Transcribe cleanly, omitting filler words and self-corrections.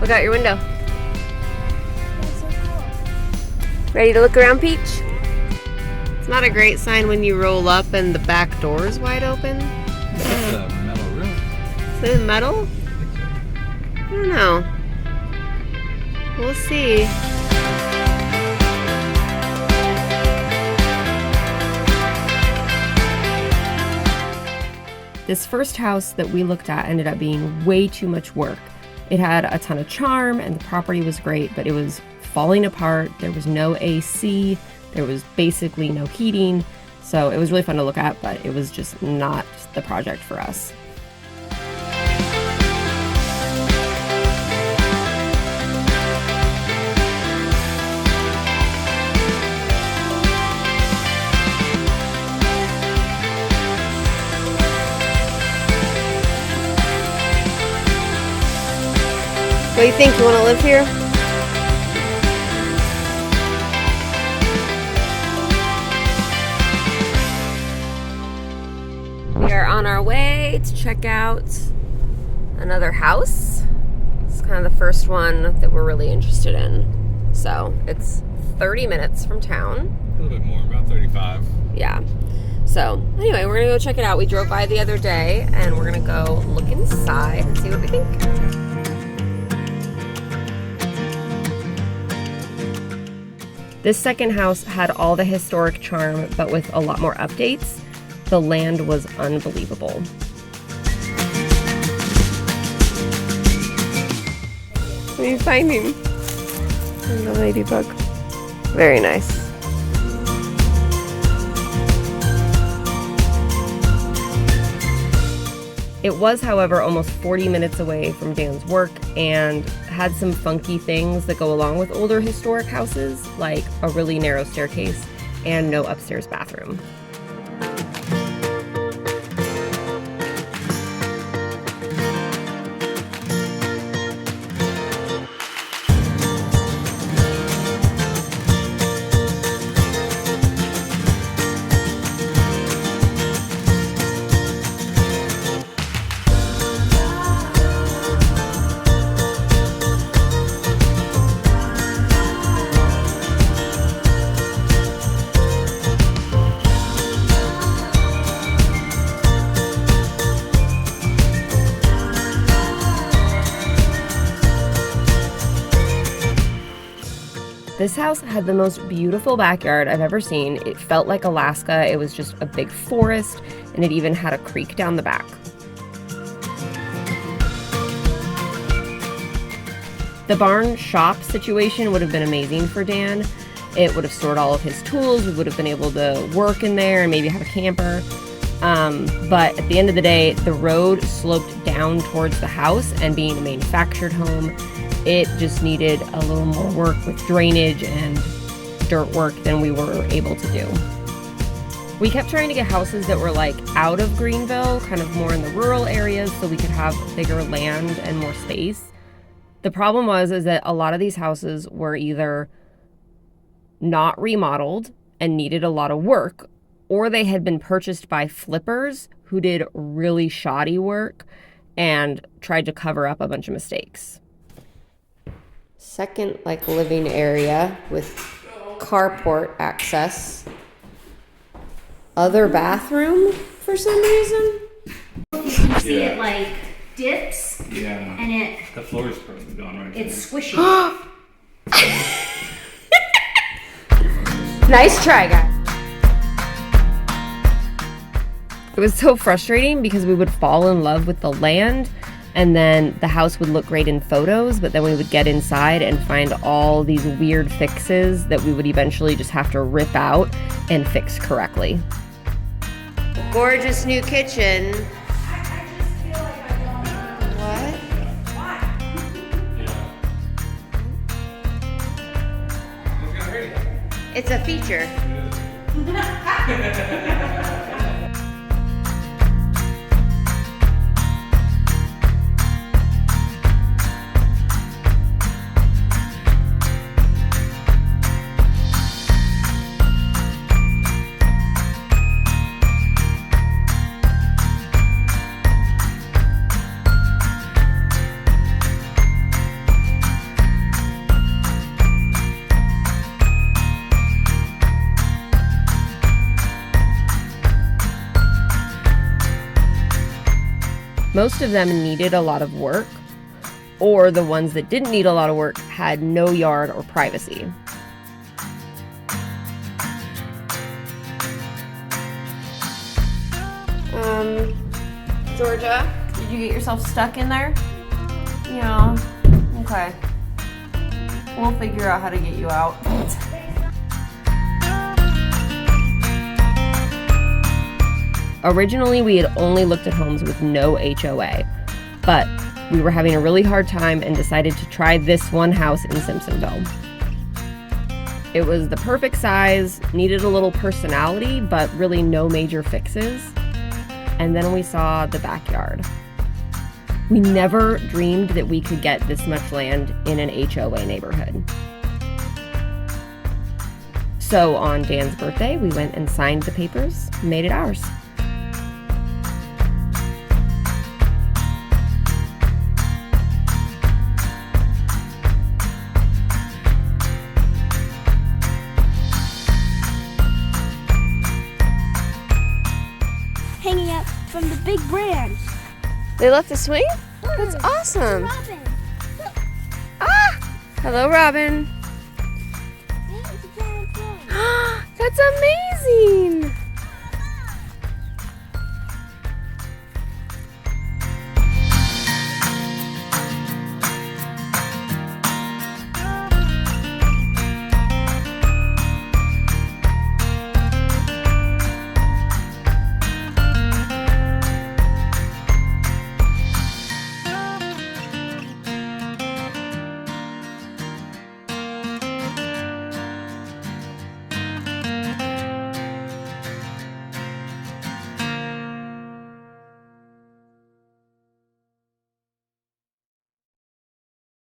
Look out your window. Ready to look around, Peach? It's not a great sign when you roll up and the back door is wide open. It's a metal roof. Is it metal? I don't know. We'll see. This first house that we looked at ended up being way too much work. It had a ton of charm and the property was great, but it was falling apart. There was no AC. There was basically no heating. So it was really fun to look at, but it was just not the project for us. What do you think? You want to live here? We are on our way to check out another house. It's kind of the first one that we're really interested in. So it's 30 minutes from town. A little bit more, about 35. Yeah. So anyway, we're gonna go check it out. We drove by the other day and we're gonna go look inside and see what we think. This second house had all the historic charm, but with a lot more updates. The land was unbelievable. What are you finding? The ladybug. Very nice. It was, however, almost 40 minutes away from Dan's work and had some funky things that go along with older historic houses, like a really narrow staircase and no upstairs bathroom. This house had the most beautiful backyard I've ever seen. It felt like Alaska. It was just a big forest, and it even had a creek down the back. The barn shop situation would have been amazing for Dan. It would have stored all of his tools. We would have been able to work in there and maybe have a camper. But at the end of the day, the road sloped down towards the house, and being a manufactured home, it just needed a little more work with drainage and dirt work than we were able to do. We kept trying to get houses that were like out of Greenville, kind of more in the rural areas, so we could have bigger land and more space. The problem is that a lot of these houses were either not remodeled and needed a lot of work, or they had been purchased by flippers who did really shoddy work and tried to cover up a bunch of mistakes. Second, living area with carport access. Other bathroom for some reason. You can see it dips. Yeah. And the floor is probably gone right it's there. squishy. Nice try, guys. It was so frustrating because we would fall in love with the land, and then the house would look great in photos, but then we would get inside and find all these weird fixes that we would eventually just have to rip out and fix correctly. Gorgeous new kitchen. I just feel like I don't know. What? Why? It's a feature. Most of them needed a lot of work, or the ones that didn't need a lot of work had no yard or privacy. Georgia, did you get yourself stuck in there? Yeah. Okay. We'll figure out how to get you out. Originally, we had only looked at homes with no HOA, but we were having a really hard time and decided to try this one house in Simpsonville. It was the perfect size, needed a little personality, but really no major fixes. And then we saw the backyard. We never dreamed that we could get this much land in an HOA neighborhood. So on Dan's birthday, we went and signed the papers, made it ours. Hanging up from the big branch. They left the swing? That's awesome. Robin. Ah! Hello, Robin. That's amazing.